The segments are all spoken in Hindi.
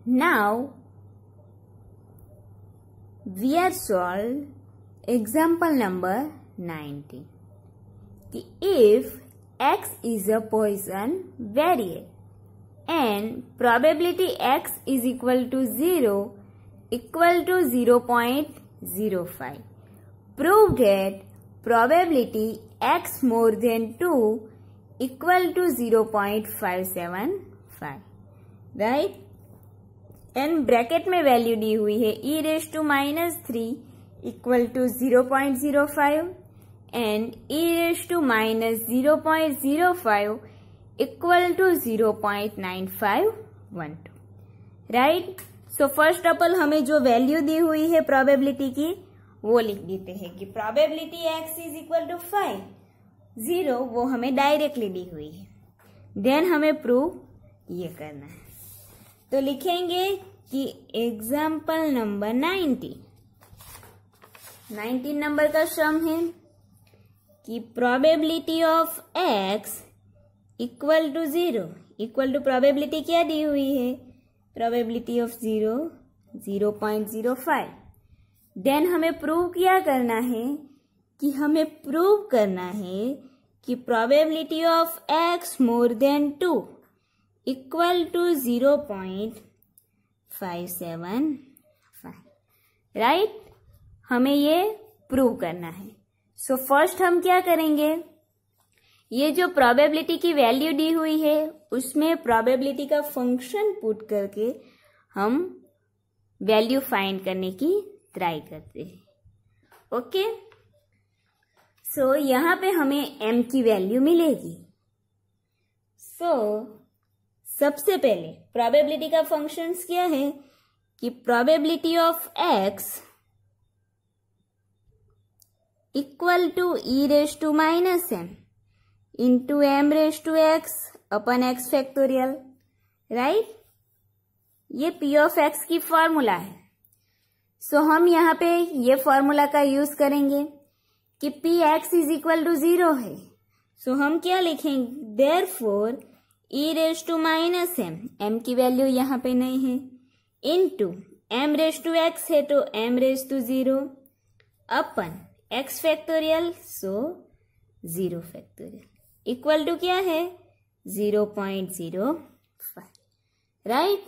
Now we are solve example number 19. If x is a Poisson variable and probability x is equal to 0 equal to 0.05, prove that probability x more than 2 equal to 0.575, right? And bracket में वैल्यू दी हुई है e⁻³ equal to 0.05 and e⁻0.05 equal to 0.9512, right? So first of all हमें जो वैल्यू दी हुई है प्रोबेबिलिटी की वो लिख देते हैं कि probability x is equal to 5, 0 वो हमें डायरेक्टली दी हुई है। देन हमें प्रूव ये करना है, तो लिखेंगे कि एग्जाम्पल नंबर 19 नंबर का सम है कि probability of x equal to 0 equal to probability क्या दी हुई है, प्रोबेबिलिटी ऑफ 0.05। देन हमें प्रूव क्या करना है कि हमें प्रूव करना है कि probability of x more than 2 equal to 0.575, right? हमें ये प्रूव करना है। सो फर्स्ट हम क्या करेंगे, ये जो प्रोबेबिलिटी की वैल्यू दी हुई है उसमें प्रोबेबिलिटी का फंक्शन पुट करके हम वैल्यू फाइंड करने की ट्राई करते हैं। ओके, सो यहां पे हमें m की वैल्यू मिलेगी। सो सबसे पहले प्रोबेबिलिटी का फंक्शंस क्या है कि probability of x equal to e⁻m into m⁻x upon x factorial, right? ये p ऑफ x की फॉर्मूला है। सो हम यहाँ पे ये फॉर्मूला का यूज करेंगे कि px इज इक्वल टू 0 है। सो हम क्या लिखेंगे, देयरफॉर e⁻m, m की वैल्यू यहाँ पे नहीं है, इनटू m⁻x है तो m⁻0 upon x factorial, so 0 factorial equal to क्या है 0.05, राइट?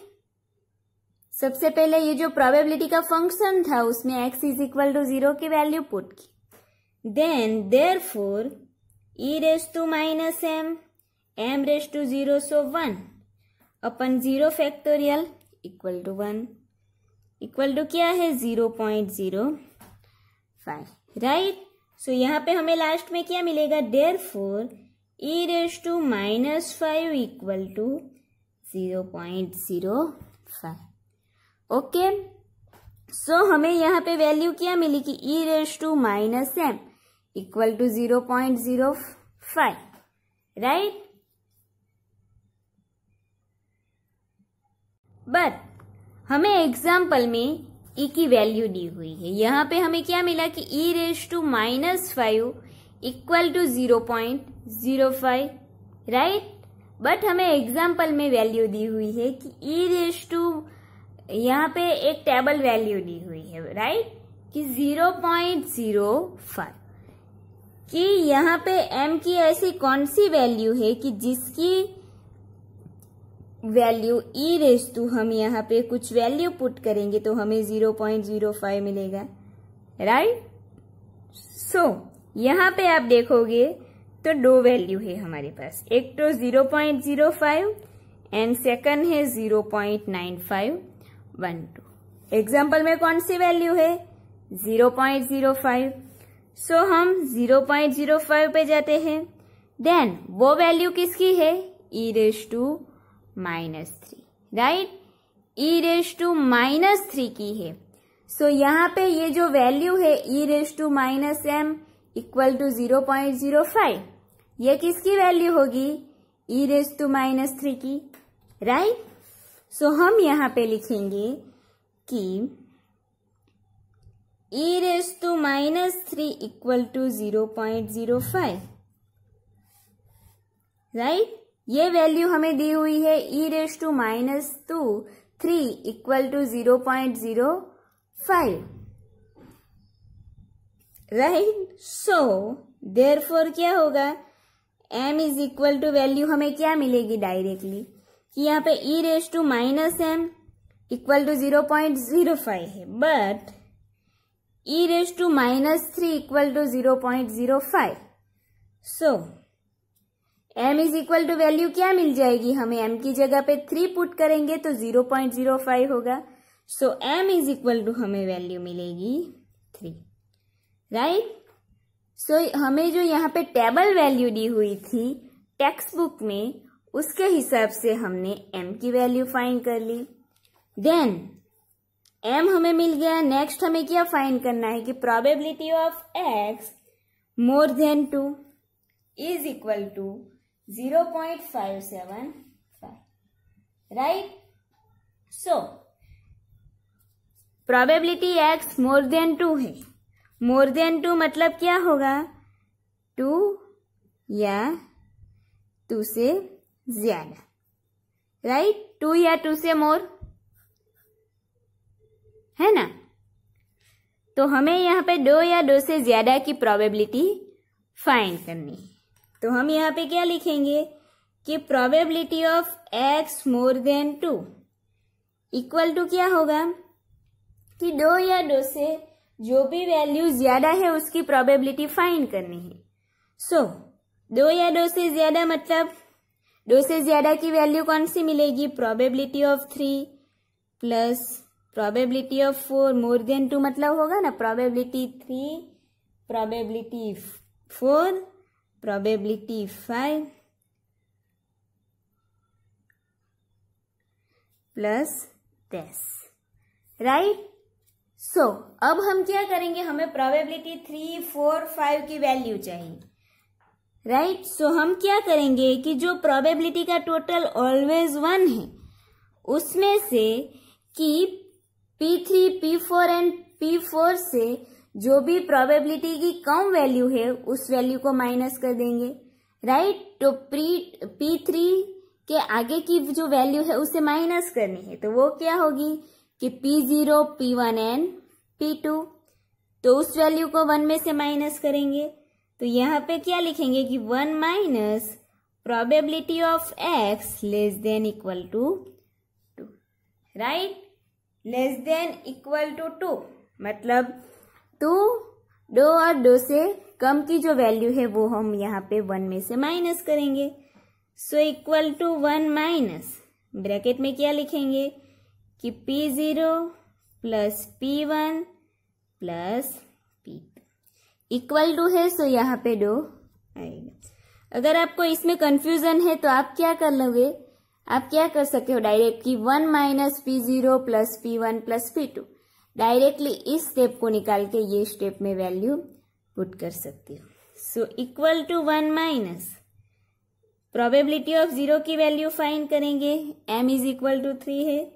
सबसे पहले ये जो प्रोबेबिलिटी का फंक्शन था उसमें x इज इक्वल टू 0 की वैल्यू पुट की। Then therefore e⁻m m⁻0 so 1 upon 0 factorial equal to 1 equal to क्या है 0.05, राइट? सो यहाँ पे हमें लास्ट में क्या मिलेगा, therefore e⁻5 equal to 0.05। Okay, so हमें यहाँ पे वैल्यू क्या मिली कि e⁻m equal to 0.05, right? But हमें एग्जाम्पल में e की वैल्यू दी हुई है। यहाँ पे हमें क्या मिला कि e⁻5 equal to 0.05, right? But हमें एग्जाम्पल में वैल्यू दी हुई है कि यहाँ पे एक टेबल वैल्यू दी हुई है, राइट? कि 0.05, कि यहाँ पे m की ऐसी कौन सी वैल्यू है कि जिसकी वैल्यू हम यहाँ पे कुछ वैल्यू पुट करेंगे तो हमें 0.05 मिलेगा, राइट? सो यहाँ पे आप देखोगे तो दो वैल्यू है हमारे पास, एक तो 0.05 एंड सेकंड है 0.9512। एग्जाम्पल में कौन सी वैल्यू है 0.05। सो हम 0.05 पे जाते हैं। देन वो वैल्यू किसकी है, e⁻3, राइट? e⁻3 की है। सो यहाँ पे ये जो वैल्यू है e⁻m इक्वल टू 0.05, ये किसकी वैल्यू होगी, e⁻3 की, राइट? सो हम यहाँ पे लिखेंगे कि e⁻3 इक्वल टू 0.05, राइट? ये वैल्यू हमें दी हुई है e⁻2 3 equal to 0.05, right. So therefore क्या होगा, m is equal to value हमें क्या मिलेगी डायरेक्टली कि यहाँ पे e raise to minus m equal to 0.05 है, but e raise to minus 3 equal to 0.05। So m is equal to value क्या मिल जाएगी हमें, m की जगह पे 3 पुट करेंगे तो 0.05 होगा। सो m इज इक्वल टू हमें वैल्यू मिलेगी 3, राइट। सो हमें जो यहाँ पे टेबल वैल्यू दी हुई थी टेक्स्ट बुक में, उसके हिसाब से हमने m की वैल्यू फाइंड कर ली। देन m हमें मिल गया। नेक्स्ट हमें क्या फाइंड करना है कि probability of x more than 2 is equal to 0.575, right. So probability x more than 2 है। मोर देन 2 मतलब क्या होगा, 2 या 2 से ज्यादा, राइट। 2 या 2 से मोर है ना। तो हमें यहाँ पे 2 या 2 से ज्यादा की प्रोबेबिलिटी फाइंड करनी है। तो हम यहाँ पे क्या लिखेंगे कि probability of x more than 2 equal to क्या होगा कि 2 या 2 से जो भी वैल्यू ज्यादा है उसकी प्रोबेबिलिटी फाइंड करनी है। सो 2 या 2 से ज्यादा मतलब 2 से ज्यादा की वैल्यू कौन सी मिलेगी, probability of 3 plus probability of 4 more than 2 मतलब होगा ना probability 3, probability 4, probability 5 plus 10, right. So अब हम क्या करेंगे, हमें प्रोबेबिलिटी 3, 4, 5 की वैल्यू चाहिए, राइट। सो हम क्या करेंगे कि जो प्रोबेबिलिटी का टोटल ऑलवेज 1 है उसमें से कि P3, P4 एंड P4 से जो भी प्रोबेबिलिटी की कम वैल्यू है उस वैल्यू को माइनस कर देंगे, राइट। तो P3 के आगे की जो वैल्यू है उसे माइनस करनी है, तो वो क्या होगी कि P0, P1 एंड P2। तो उस वैल्यू को 1 में से माइनस करेंगे, तो यहाँ पे क्या लिखेंगे कि 1 minus probability of x less than equal to 2, right. Less than equal to 2 मतलब 2 और 2 से कम की जो वैल्यू है वो हम यहाँ पे 1 में से माइनस करेंगे। So equal to 1 minus bracket में क्या लिखेंगे कि P0 plus P1 plus P2 equal to है। सो यहाँ पे 2 आएगा। अगर आपको इसमें कंफ्यूजन है तो आप क्या कर लोगे, आप क्या कर सकते हो डायरेक्ट कि 1 minus P0 plus P1 plus P2 directly इस स्टेप को निकाल के ये स्टेप में वैल्यू पुट कर सकते हो। So equal to 1 minus probability of 0 की वैल्यू फाइंड करेंगे, m इज इक्वल टू 3 है।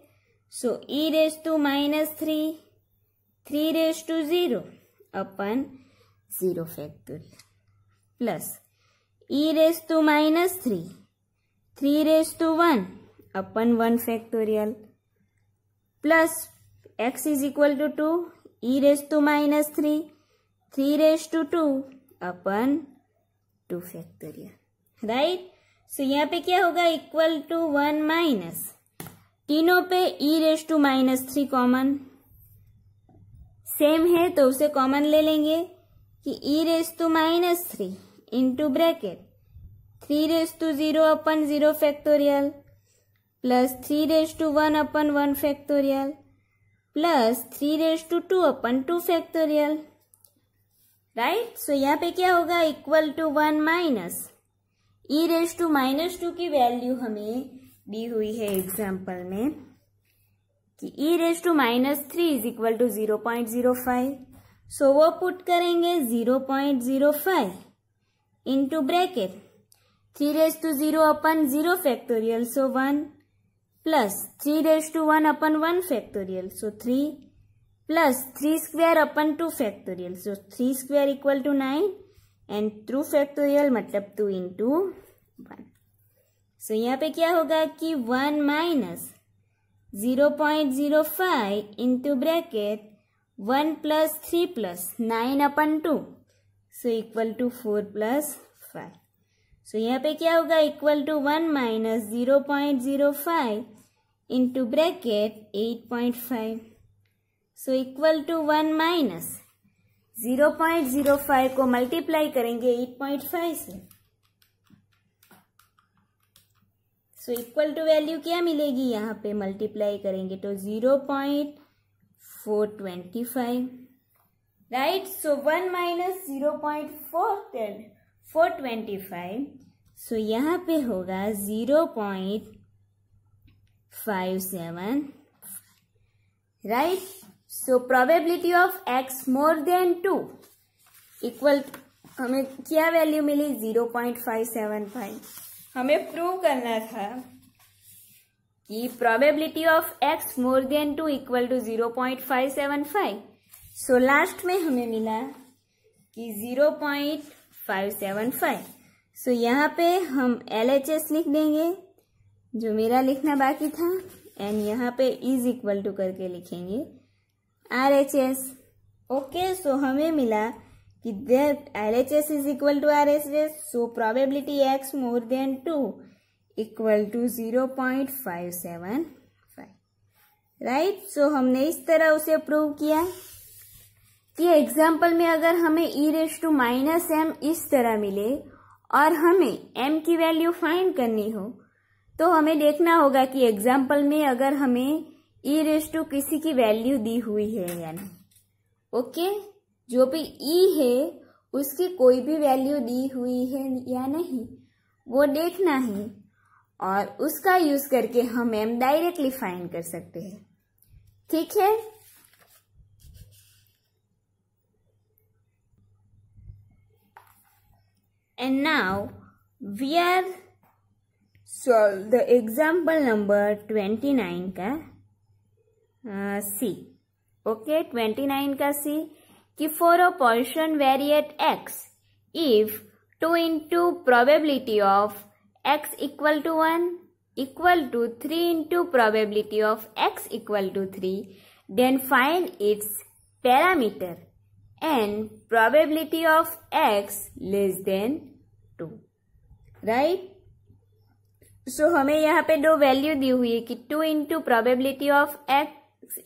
So e raise to minus 3 raise to 0 upon 0 factorial plus e raise to minus 3 raise to 1 upon 1 factorial plus x is equal to 2 e raise to minus 3 raise to 2 upon 2 factorial, right. So यहाँ पे क्या होगा इक्वल टू 1 माइनस, तीनों पे e raise to minus 3 common same है तो उसे कॉमन ले लेंगे कि e raise to minus 3 into bracket 3 raise to 0 upon 0 factorial plus 3 raise to 1 upon 1 factorial plus 3 raise to 2 upon 2 factorial, right. So यहाँ पे क्या होगा equal to 1 minus e raise to minus 2 की वैल्यू हमें दी हुई है एग्जाम्पल में कि e raise to minus 3 is equal to 0.05। So वो पुट करेंगे 0.05 into bracket 3 raise to 0 upon 0 factorial so 1 plus 3 raise to 1 upon 1 factorial so 3 plus 3 square upon 2 factorial so 3 square equal to 9 and 2 factorial मतलब 2 इंटू 1। सो यहाँ पे क्या होगा कि 1 minus 0.05 into bracket 1 plus 3 plus 9 upon 2, so equal to 4 plus 5. So यहाँ पे क्या होगा, equal to 1 minus 0.05 into bracket 8.5, so equal to 1 minus 0.05 को मल्टीप्लाई करेंगे 8.5 से, सो इक्वल टू वैल्यू क्या मिलेगी, यहाँ पे मल्टीप्लाई करेंगे तो 0.425, राइट. सो 1 माइनस 0.425, सो यहाँ पे होगा 0.57, right. So probability of x more than 2 equal, हमें क्या वैल्यू मिली, 0.575. हमें प्रूव करना था कि probability of x more than 2 equal to 0.575. So last में हमें मिला कि 0.575. सो यहाँ पे हम LHS लिख देंगे, जो मेरा लिखना बाकी था, एंड यहाँ पे इज इक्वल टू करके लिखेंगे RHS. ओके, सो हमें मिला कि LHS is equal to RHS. So probability x more than 2 equal to 0.575, right. So हमने इस तरह उसे प्रूव किया कि एग्जाम्पल में अगर हमें e⁻m इस तरह मिले और हमें m की वैल्यू फाइंड करनी हो, तो हमें देखना होगा कि एग्जाम्पल में अगर हमें किसी की वैल्यू दी हुई है या नहीं. ओके, जो भी e है उसकी कोई भी वैल्यू दी हुई है या नहीं, वो देखना है, और उसका यूज करके हम m डायरेक्टली फाइंड कर सकते हैं. ठीक है. And now we are solve the example number 29 का C. ओके, 29 का C कि for a portion vary at x if 2 into probability of x equal to 1 equal to 3 into probability of x equal to 3, then find its parameter and probability of x less than 2, right. So हमें यहाँ पे दो वैल्यू दी हुई है कि 2 into probability of x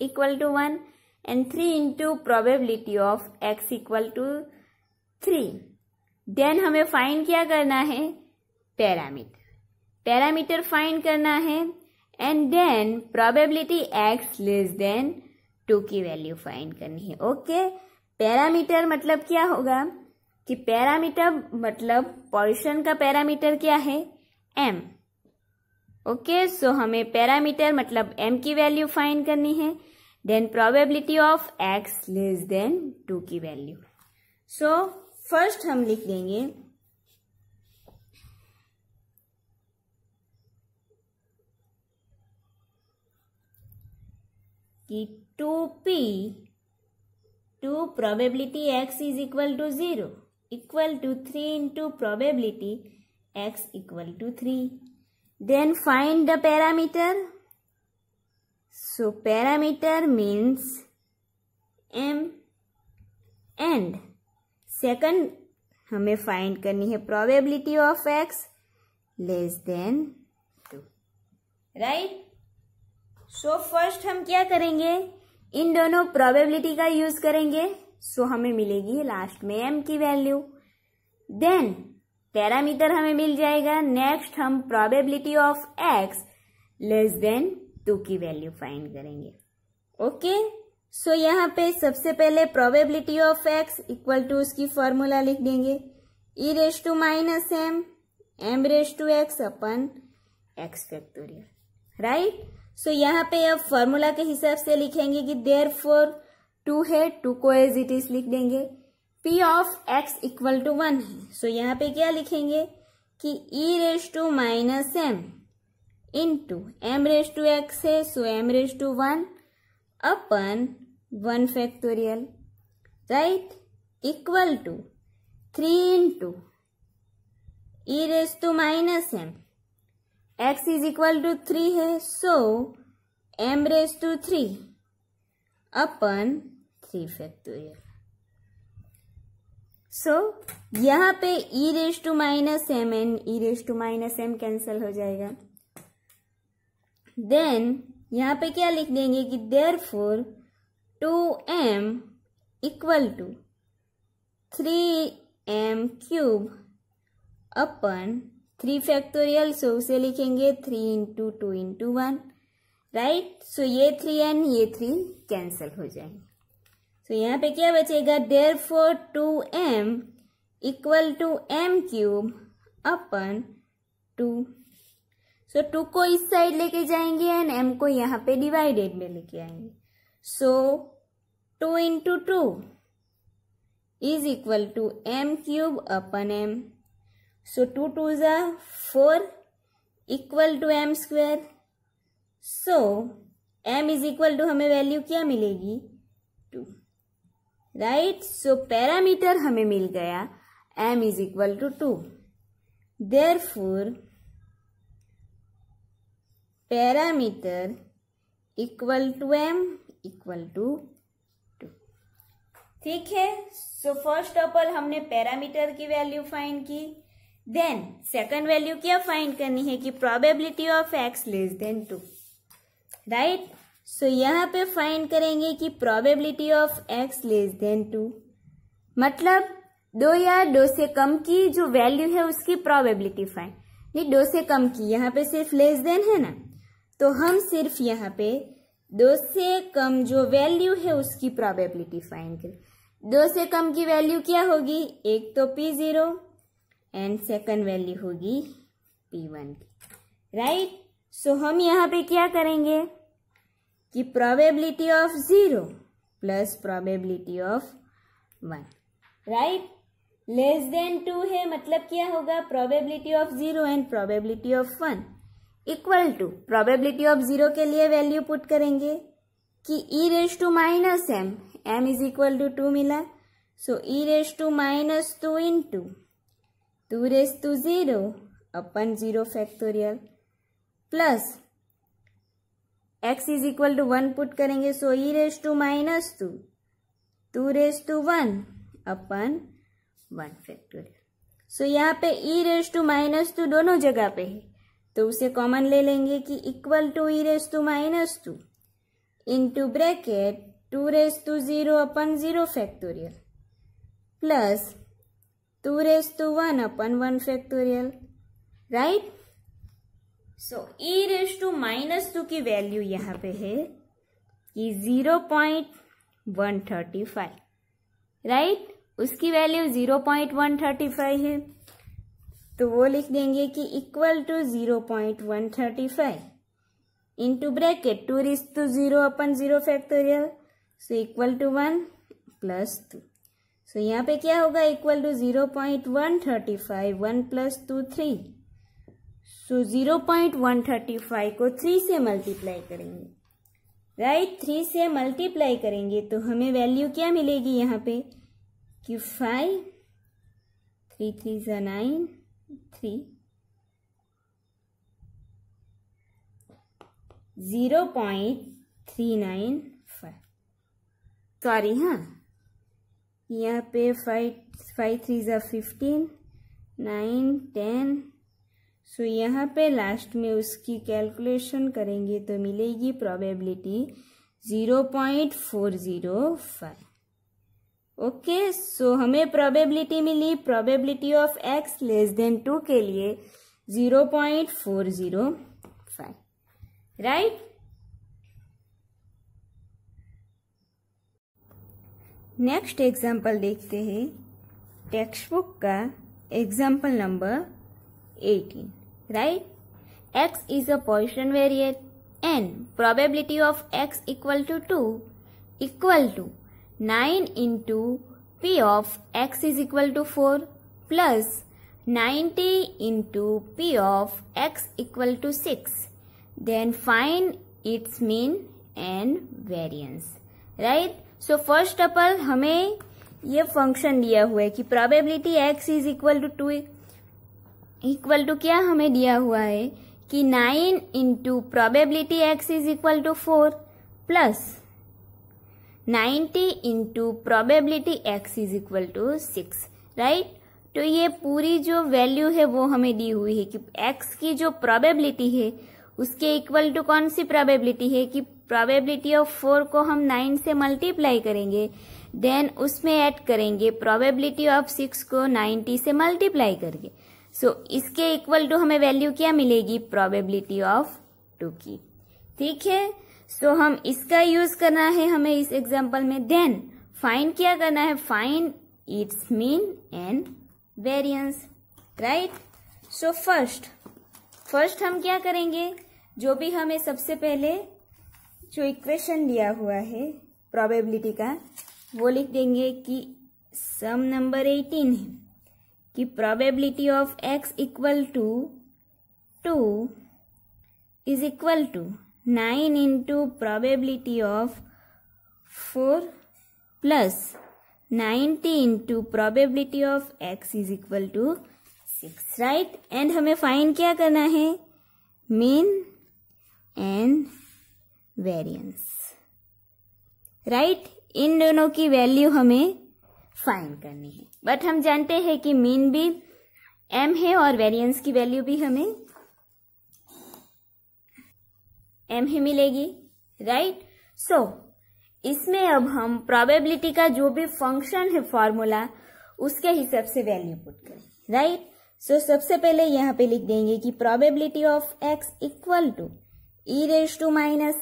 equal to 1 and 3 into probability of x equal to 3. Then हमें फाइंड क्या करना है, पैरामीटर फाइंड करना है, and then probability x less than 2 की वैल्यू फाइंड करनी है. ओके, पैरामीटर मतलब क्या होगा कि पैरामीटर मतलब पोर्शन का पैरामीटर क्या है, m. ओके, सो हमें पैरामीटर मतलब m की वैल्यू फाइंड करनी है, then probability of x less than 2 की वैल्यू. सो फर्स्ट हम लिख देंगे कि 2p to probability x is equal to 0 equal to 3 into probability x equal to 3. Then find the parameter. So parameter means m, and second हमें find करनी है probability of x less than 2, right. So first हम क्या करेंगे, इन दोनों प्रोबेबिलिटी का यूज करेंगे. सो हमें मिलेगी लास्ट में m की वैल्यू, देन पैरामीटर हमें मिल जाएगा. नेक्स्ट हम probability of x less than 2 की वैल्यू फाइंड करेंगे. ओके, सो यहाँ पे सबसे पहले probability of x equal to उसकी फॉर्मूला लिख देंगे, e⁻m upon x factorial, right. So यहाँ पे अब फॉर्मूला के हिसाब से लिखेंगे कि देयरफॉर 2 है, 2 को एज इट इज लिख देंगे. p of x equal to 1 है, सो यहाँ पे क्या लिखेंगे कि e⁻m इंटू m⁻x है, so m⁻1 upon 1 factorial, right, equal to 3 into e⁻m x is equal to 3 है, सो m⁻³ अपन 3 फैक्टोरियल। सो यहाँ पे e⁻m एंड e⁻m कैंसिल हो जाएगा। देन यहाँ पे क्या लिख देंगे कि देयरफॉर 2m = 3m³ अपन 3 फैक्टोरियल। सो उसे लिखेंगे 3 × 2 × 1, राइट। सो ये 3n ये 3 कैंसिल हो जाएंगे। सो यहाँ पे क्या बचेगा, देयरफॉर 2m = m³ अपन 2। सो 2 को इस साइड लेके जाएंगे एंड m को यहाँ पे डिवाइडेड में लेके आएंगे। सो 2 × 2 = m³ अपन m। सो 2 × 2 = 4 = m²। सो m = हमें वैल्यू क्या मिलेगी, 2, राइट। सो पैरामीटर हमें मिल गया m = 2। Therefore parameter = m = 2। ठीक है। सो फर्स्ट ऑफ ऑल हमने पैरामीटर की वैल्यू फाइंड की। देन सेकंड वैल्यू क्या फाइंड करनी है कि probability of x <2, right. So यहाँ पे फाइंड करेंगे कि प्रोबेबिलिटी ऑफ x <2 मतलब 2 या 2 से कम की जो वैल्यू है उसकी प्रोबेबिलिटी फाइंड, नहीं 2 से कम की, यहाँ पे सिर्फ लेस देन है ना, तो हम सिर्फ यहाँ पे 2 से कम जो वैल्यू है उसकी प्रोबेबिलिटी फाइंड करें। 2 से कम की वैल्यू क्या होगी, एक तो P0 एंड सेकंड वैल्यू होगी P1 की, राइट। सो हम यहाँ पे क्या करेंगे कि probability of 0 plus probability of 1, right. Less than 2 है मतलब क्या होगा, probability of 0 and probability of 1 equal to probability of 0 के लिए वैल्यू पुट करेंगे कि e⁻m m = 2 मिला। सो e⁻² × 2⁻0 upon 0 factorial plus x = 1 put करेंगे। सो e⁻² 2⁻1 अपन 1 फैक्टोरियल। सो यहाँ पे e⁻² दोनों जगह पे है तो उसे कॉमन ले लेंगे कि equal to e⁻² into bracket 2⁻0 upon 0 factorial plus 2⁻1 upon 1 factorial, right. So e⁻² की वैल्यू यहाँ पे है कि 0.135, राइट। उसकी वैल्यू 0.135 है तो वो लिख देंगे कि equal to 0.135 into bracket 2⁻0 upon 0 factorial. So equal to 1 plus 2। So यहाँ पे क्या होगा, इक्वल टू 0.135 1 + 2 3। सो 0.135 को 3 से मल्टीप्लाई करेंगे, राइट। 3 से मल्टीप्लाई करेंगे तो हमें वैल्यू क्या मिलेगी यहाँ पे कि 5 3 3 = 9 3 0.395। सॉरी, हाँ यहाँ पे 5 3 = 15 9 10। सो यहाँ पे लास्ट में उसकी कैलकुलेशन करेंगे तो मिलेगी प्रोबेबिलिटी 0.405। ओके। सो हमें प्रोबेबिलिटी मिली, प्रोबेबिलिटी ऑफ x <2 के लिए 0.405, राइट। नेक्स्ट एग्जाम्पल देखते हैं टेक्स्ट बुक का example number 18, right. x is a Poisson variate and probability of x = 2 equal to 9 into P of x = 4 plus 90 into P of x = 6. Then find its mean and variance, right? So first of all हमें ये फंक्शन दिया हुआ है कि प्रोबेबिलिटी x = 2 इक्वल टू क्या हमें दिया हुआ है कि 9 into probability x is equal to 4 plus 90 into probability x is equal to 6, right. तो ये पूरी जो वैल्यू है वो हमें दी हुई है कि x की जो प्रोबेबिलिटी है उसके इक्वल टू कौन सी प्रोबेबिलिटी है कि प्रोबेबिलिटी ऑफ 4 को हम 9 से मल्टीप्लाई करेंगे, देन उसमें ऐड करेंगे प्रोबेबिलिटी ऑफ 6 को 90 से मल्टीप्लाई करके। सो इसके इक्वल टू हमें वैल्यू क्या मिलेगी, प्रोबेबिलिटी ऑफ 2 की, ठीक है। सो हम इसका यूज करना है हमें इस एग्जांपल में। देन फाइंड क्या करना है, find its mean and variance, right. So first हम क्या करेंगे, जो भी हमें सबसे पहले जो इक्वेशन दिया हुआ है प्रोबेबिलिटी का वो लिख देंगे कि सम नंबर 18 है कि probability of x equal to 2 is equal to 9 into probability of 4 plus 90 into probability of x is equal to 6, right. And हमें फाइंड क्या करना है, मीन एंड वेरिएंस, राइट। इन दोनों की वैल्यू हमें फाइंड करनी है, बट हम जानते हैं कि मीन भी m है और वेरिएंस की वैल्यू भी हमें m ही मिलेगी, राइट। सो इसमें अब हम प्रोबेबिलिटी का जो भी फंक्शन है फॉर्मूला उसके हिसाब से वैल्यू पुट करें, राइट। सो सबसे पहले यहाँ पे लिख देंगे कि probability of x equal to e raise to minus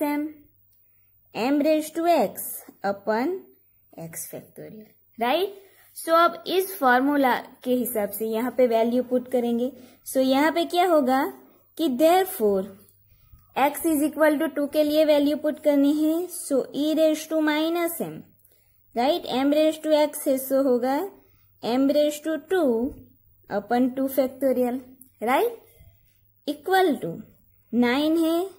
m raise to x upon x factorial, right. So अब इस फॉर्मूला के हिसाब से यहाँ पे वैल्यू पुट करेंगे। सो यहाँ पे क्या होगा कि therefore x is equal to 2 के लिए वैल्यू पुट करनी है, so e raise to minus m, right. m raise to x है, सो होगा m raise to 2 upon 2 factorial, right, equal to 9 है,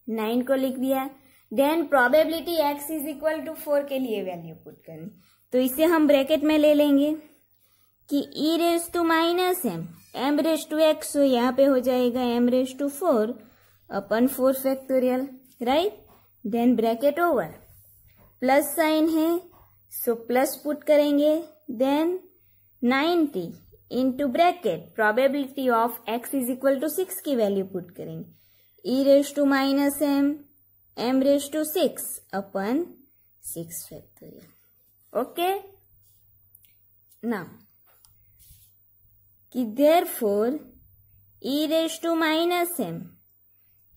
9 को लिख दिया। Then probability x is equal to 4 के लिए वैल्यू पुट करनी, तो इसे हम ब्रैकेट में ले लेंगे कि e raise to minus m raise to x, so यहाँ पे हो जाएगा m raise to 4 upon 4 factorial, right. Then bracket over, plus sign है, सो प्लस पुट करेंगे। Then 90 into bracket probability of x is equal to 6 की वैल्यू पुट करेंगे, e raise to minus m raise to 6 upon 6 factorial, okay. Now कि therefore e raise to minus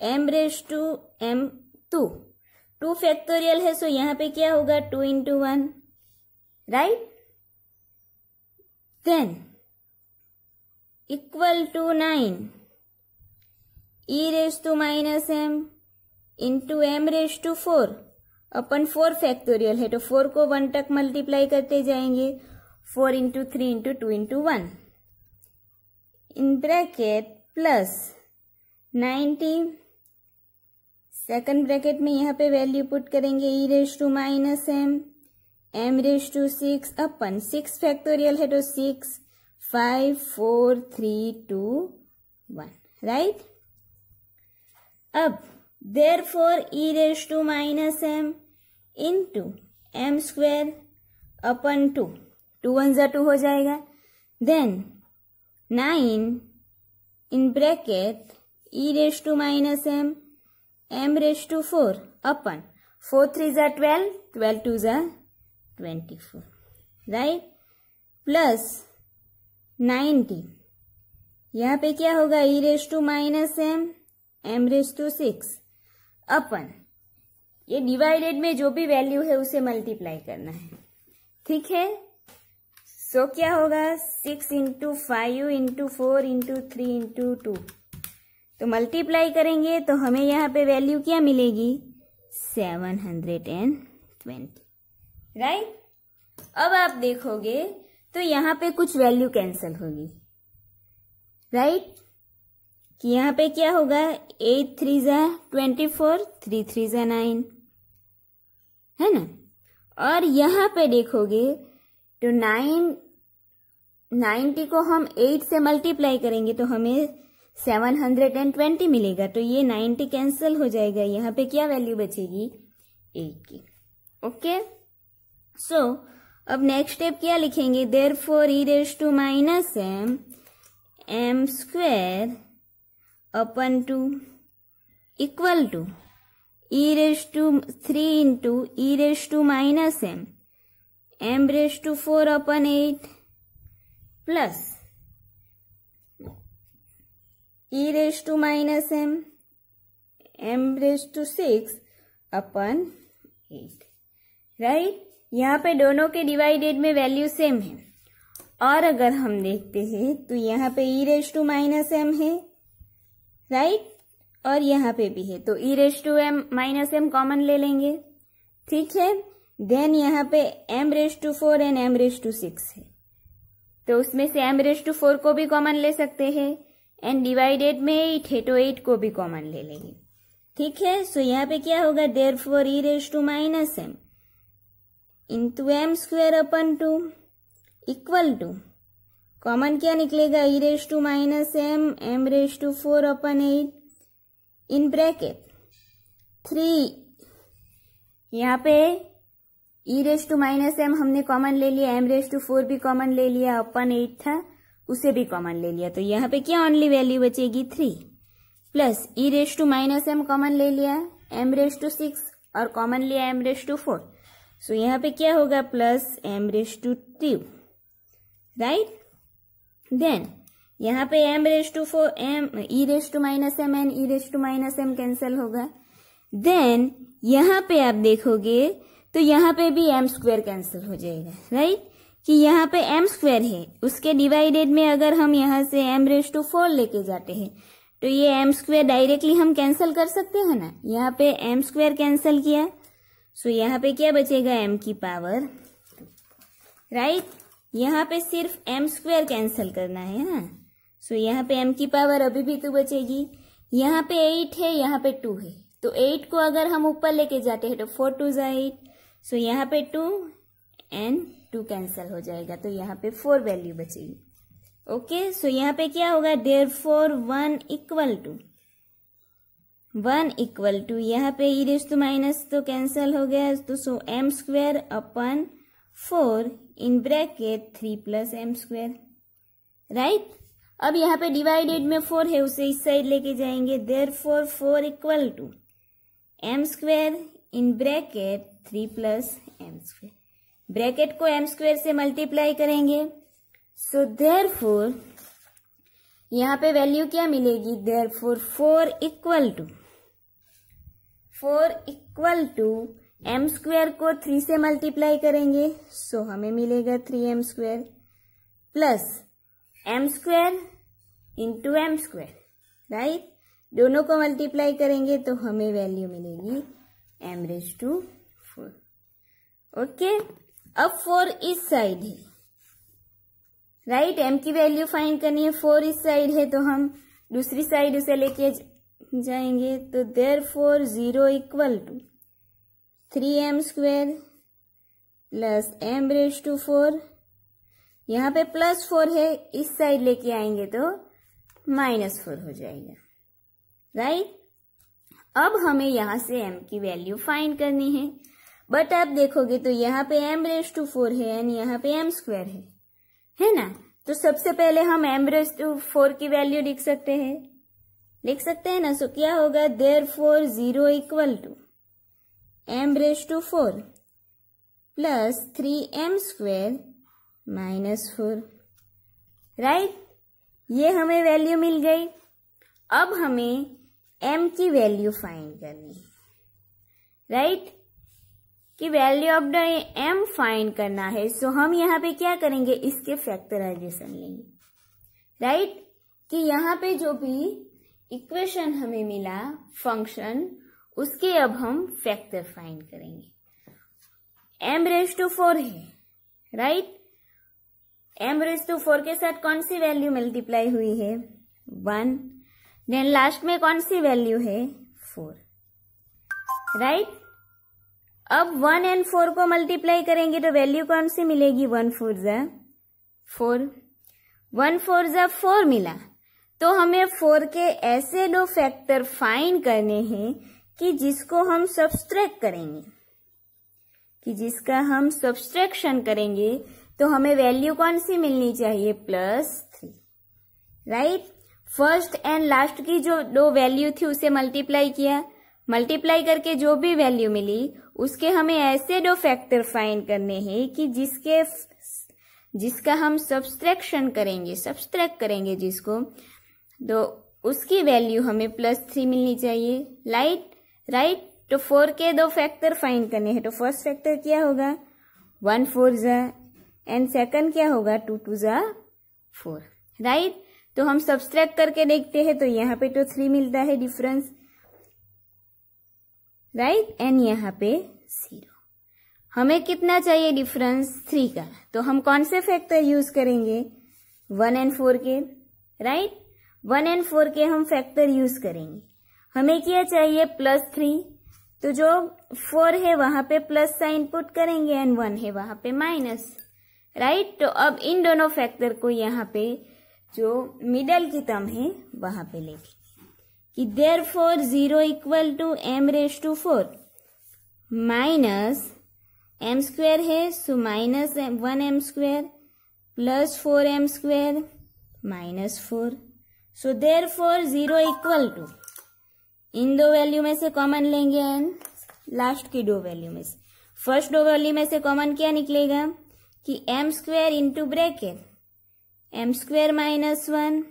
m raise to m 2 factorial है, सो यहाँ पे क्या होगा 2 into 1, right. Then equal to 9 e raise to minus m into m raise to 4 upon 4 factorial है, तो 4 को 1 तक मल्टीप्लाई करते जाएंगे, 4 into 3 into 2 into 1 in bracket plus 90, second bracket में यहाँ पे वैल्यू पुट करेंगे e raise to minus m raise to 6 upon 6 factorial है, तो 6 5 4 3 2 1, राइट। अब therefore e raise to minus m into m square upon 2 1 जा 2 हो जाएगा। Then 9 in bracket e raise to minus m raise to 4 upon 4 3 जा 12 12 2 जा 24, राइट, प्लस 90 यहाँ पे क्या होगा e raise to minus m raise to 6 upon ये डिवाइडेड में जो भी वैल्यू है उसे मल्टीप्लाई करना है, ठीक है। सो क्या होगा 6 इंटू 5 इंटू 4 इंटू 3 इंटू 2, तो मल्टीप्लाई करेंगे तो हमें यहाँ पे वैल्यू क्या मिलेगी 720, राइट। अब आप देखोगे तो यहाँ पे कुछ वैल्यू कैंसिल होगी, राइट, कि यहाँ पे क्या होगा 8 3 जा 24 3 3 जा 9, है ना। और यहाँ पे देखोगे तो 90 को हम 8 से मल्टीप्लाई करेंगे तो हमें 720 मिलेगा, तो ये 90 कैंसिल हो जाएगा। यहाँ पे क्या वैल्यू बचेगी? 8 की। ओके, सो अब नेक्स्ट स्टेप क्या लिखेंगे? Therefore e raise to minus m square upon 2 equal to e raise to 3 into e raise to minus m raise to 4 upon 8 plus e raise to minus m raise to 6 upon 8। Right, यहाँ पे दोनों के डिवाइडेड में वैल्यू सेम है। और अगर हम देखते हैं तो यहाँ पे e raise to minus m है, राइट, और यहाँ पे भी है, तो e raise to minus m common ले लेंगे। ठीक है, देन यहाँ पे m raise to 4 and m raise to 6 है, तो उसमें से m रेज़ टू 4 को भी कॉमन ले सकते हैं, एंड डिवाइडेड में 8 है तो 8 को भी कॉमन ले लेंगे। ठीक है, सो यहाँ पे क्या होगा? Therefore e raise to minus m into m square upon 2 equal to, common क्या निकलेगा? e raise to minus m raise to 4 upon 8 in bracket 3। यहाँ पे e raise to minus m हमने कॉमन ले लिया, m रेज़ टू 4 भी कॉमन ले लिया, अपन 8 था उसे भी कॉमन ले लिया, तो यहाँ पे क्या ओनली वैल्यू बचेगी? 3 plus e raise to minus m common ले लिया, m रेज़ टू 6 और कॉमन लिया m रेज़ टू 4, सो यहाँ पे क्या होगा? Plus m raise to 2। Right, then यहाँ पे m raise to 4 e raise to minus m and e raise to minus m cancel होगा। देन यहाँ पे आप देखोगे तो यहाँ पे भी m स्क्वायर कैंसिल हो जाएगा। राइट, कि यहाँ पे m स्क्वायर है, उसके डिवाइडेड में अगर हम यहाँ से m रेज़ टू 4 लेके जाते हैं तो ये m स्क्वायर डायरेक्टली हम कैंसिल कर सकते हैं ना। यहाँ पे m स्क्वायर कैंसिल किया, सो यहाँ पे क्या बचेगा? m की पावर। राइट, यहाँ पे सिर्फ m स्क्वायर कैंसिल करना है ना, सो यहाँ पे m की पावर अभी भी 2 बचेगी। यहाँ पे 8 है, यहाँ पे 2 है, तो 8 को अगर हम ऊपर लेके जाते हैं तो 4 2 जा 8, सो यहाँ पे 2 एंड 2 कैंसिल हो जाएगा, तो यहाँ पे 4 वैल्यू बचेगी। ओके, सो यहाँ पे क्या होगा? देयरफॉर 1 इक्वल टू यहाँ पे e रेज़ टू माइनस तो कैंसिल हो गया, तो सो m square upon 4 in bracket 3 plus m square. Right, अब यहाँ पे डिवाइडेड में 4 है, उसे इस साइड लेके जाएंगे। Therefore 4 equal to m square in bracket 3 plus m square, bracket को m स्क्वायर से मल्टीप्लाई करेंगे, सो देयरफॉर यहाँ पे वैल्यू क्या मिलेगी? Therefore 4 equal to m square को 3 से मल्टीप्लाई करेंगे, सो हमें मिलेगा 3m square plus m square into m square. Right, दोनों को मल्टीप्लाई करेंगे तो हमें वैल्यू मिलेगी m रेज़ टू 4। ओके, अब 4 इस साइड है। राइट, m की वैल्यू फाइंड करनी है, 4 इस साइड है तो हम दूसरी साइड उसे लेके जाएंगे, तो therefore 0 equal to 3m square plus m raise to 4, यहाँ पे प्लस 4 है, इस साइड लेके आएंगे तो -4 हो जाएगा। राइट, अब हमें यहाँ से m की वैल्यू फाइंड करनी है, बट आप देखोगे तो यहाँ पे m रेज़ टू 4 है एंड यहाँ पे m स्क्वायर है ना, तो सबसे पहले हम m रेज़ टू 4 की वैल्यू लिख सकते हैं ना। सो क्या होगा? Therefore 0 equal to m raise to 4 plus 3m square -4। Right, ये हमें वैल्यू मिल गई। अब हमें m की वैल्यू फाइंड करनी है। राइट, कि value of the m find करना है, सो हम यहाँ पे क्या करेंगे? इसके फैक्टराइजेशन लेंगे। राइट, कि यहाँ पे जो भी इक्वेशन हमें मिला फंक्शन, उसके अब हम फैक्टर फाइंड करेंगे। m रेज़ टू 4 है। राइट, m रेज़ टू 4 के साथ कौन सी वैल्यू मल्टीप्लाई हुई है? 1, देन लास्ट में कौन सी वैल्यू है? 4। राइट, अब 1 एंड 4 को मल्टीप्लाई करेंगे तो वैल्यू कौन सी मिलेगी? 1 4 जा 4, 1 4 जा 4 मिला, तो हमें 4 के ऐसे दो फैक्टर फाइंड करने हैं कि जिसको हम सब्सट्रैक्ट करेंगे, कि जिसका हम सब्सट्रैक्शन करेंगे तो हमें वैल्यू कौन सी मिलनी चाहिए, +3, राइट। फर्स्ट एंड लास्ट की जो दो वैल्यू थी उसे मल्टीप्लाई किया, मल्टीप्लाई करके जो भी वैल्यू मिली उसके हमें ऐसे दो फैक्टर फाइंड करने हैं कि जिसका हम सब्सट्रैक्शन करेंगे, सब्सट्रैक्ट करेंगे जिसको, तो उसकी वैल्यू हमें +3 मिलनी चाहिए, राइट। तो 4 के दो फैक्टर फाइंड करने हैं, तो फर्स्ट फैक्टर क्या होगा, 1 4 जा, एंड सेकंड क्या होगा, 2 2 जा 4, राइट। तो हम सब्सट्रैक्ट करके देखते हैं, तो यहाँ पे तो 3 मिलता है डिफरेंस, राइट, एंड यहाँ पे 0। हमें कितना चाहिए डिफरेंस, 3 का, तो हम कौन से फैक्टर यूज करेंगे, 1 and 4 के, राइट। 1 and 4 के हम फैक्टर यूज करेंगे। हमें क्या चाहिए, +3, तो जो 4 है वहां पे प्लस साइन पुट करेंगे एंड 1 है वहां पे माइनस, राइट। तो अब इन दोनों फैक्टर को यहाँ पे जो मिडल की टर्म है वहां पे लेंगे कि therefore 0 = m⁴ माइनस m² है, सो -1m² + 4m² -4, सो therefore 0 = इन दो वैल्यू में से कॉमन लेंगे एंड लास्ट की दो वैल्यू में से, फर्स्ट दो वैल्यू में से कॉमन क्या निकलेगा कि m² into bracket m² -1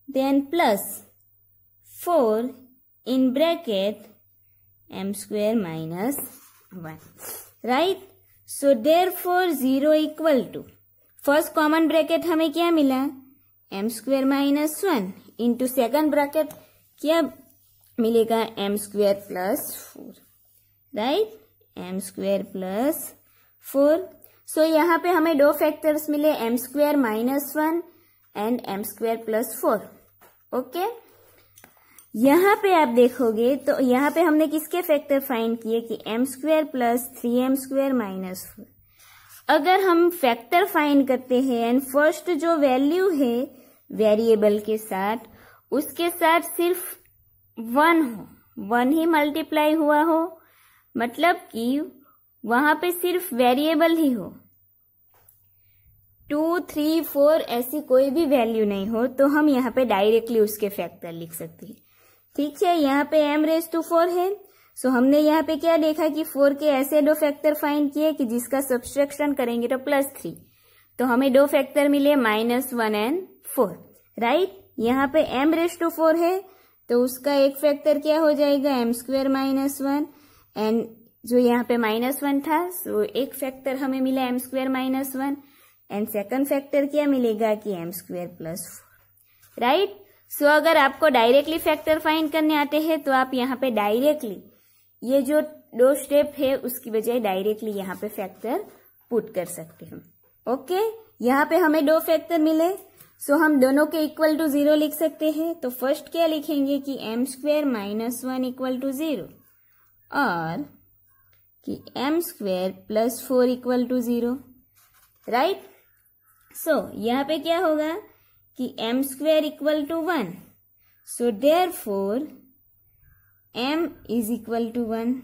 then +4 in bracket m² -1, right. So therefore 0 = first common bracket हमें क्या मिला, m² -1 इंटू सेकंड ब्रैकेट क्या मिलेगा, m² +4, राइट, m² +4। सो यहाँ पे हमें दो फैक्टर्स मिले, m² -1 एंड m² +4, ओके। यहाँ पे आप देखोगे तो यहाँ पे हमने किसके फैक्टर फाइंड किए कि m² + 3m² -4। अगर हम फैक्टर फाइंड करते हैं एंड फर्स्ट जो वैल्यू है वेरिएबल के साथ, उसके साथ सिर्फ 1 हो, 1 ही मल्टीप्लाई हुआ हो, मतलब कि वहां पे सिर्फ वेरिएबल ही हो, 2 3 4 ऐसी कोई भी वैल्यू नहीं हो, तो हम यहाँ पे डायरेक्टली उसके फैक्टर लिख सकते हैं, ठीक है। यहाँ पे m⁴ है, सो हमने यहाँ पे क्या देखा कि 4 के ऐसे दो फैक्टर फाइंड किए कि जिसका सब्सट्रैक्शन करेंगे तो +3, तो हमें दो फैक्टर मिले -1 and 4, राइट। यहाँ पे m⁴ है, तो उसका एक फैक्टर क्या हो जाएगा, m² -1, एंड जो यहाँ पे -1 था, सो एक फैक्टर हमें मिला m² -1 एंड सेकंड फैक्टर क्या मिलेगा कि m² +4, राइट। सो अगर आपको डायरेक्टली फैक्टर फाइंड करने आते हैं तो आप यहाँ पे डायरेक्टली ये जो दो स्टेप है उसकी बजाय डायरेक्टली यहाँ पे फैक्टर पुट कर सकते हैं, ओके। यहाँ पे हमें दो फैक्टर मिले, सो हम दोनों के इक्वल टू 0 लिख सकते हैं। तो फर्स्ट क्या लिखेंगे कि m² -1 = 0 और कि m² +4 = 0, राइट। सो यहाँ पे क्या होगा कि m² = 1, सो therefore m = 1,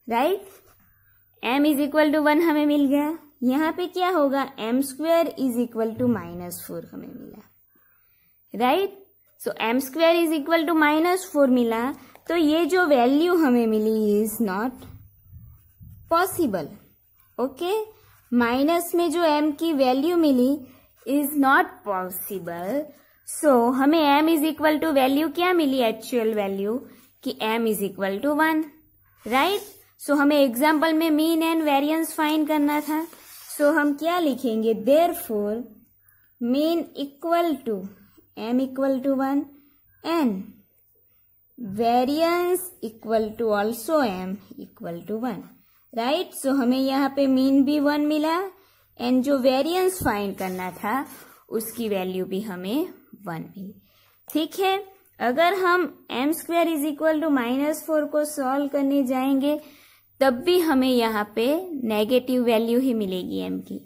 राइट। m = 1 हमें मिल गया। यहाँ पे क्या होगा, m² = -4 हमें मिला, राइट। सो m² = -4 मिला, तो ये जो वैल्यू हमें मिली is not possible, okay. Minus में जो m की वैल्यू मिली इज नॉट पॉसिबल, सो हमें m = वैल्यू क्या मिली, एक्चुअल वैल्यू कि m = 1, राइट। सो हमें एग्जाम्पल में मीन एंड वेरिएंस फाइंड करना था, सो हम क्या लिखेंगे, therefore mean = m = 1 and variance = also m = 1, right. So हमें यहाँ पे मीन भी 1 मिला एंड जो वेरिएंस फाइंड करना था उसकी वैल्यू भी हमें 1 मिली, ठीक है। अगर हम m² = -4 को सॉल्व करने जाएंगे तब भी हमें यहाँ पे नेगेटिव वैल्यू ही मिलेगी m की,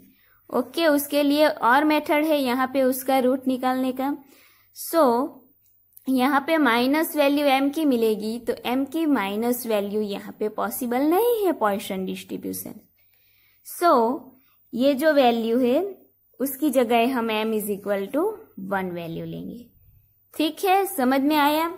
ओके, उसके लिए और मेथड है यहाँ पे उसका रूट निकालने का। सो यहाँ पे माइनस वैल्यू m की मिलेगी, तो m की माइनस वैल्यू यहाँ पे पॉसिबल नहीं है पॉइसन डिस्ट्रीब्यूशन। सो ये जो वैल्यू है उसकी जगह हम m is equal to 1 value लेंगे। ठीक है, समझ में आया?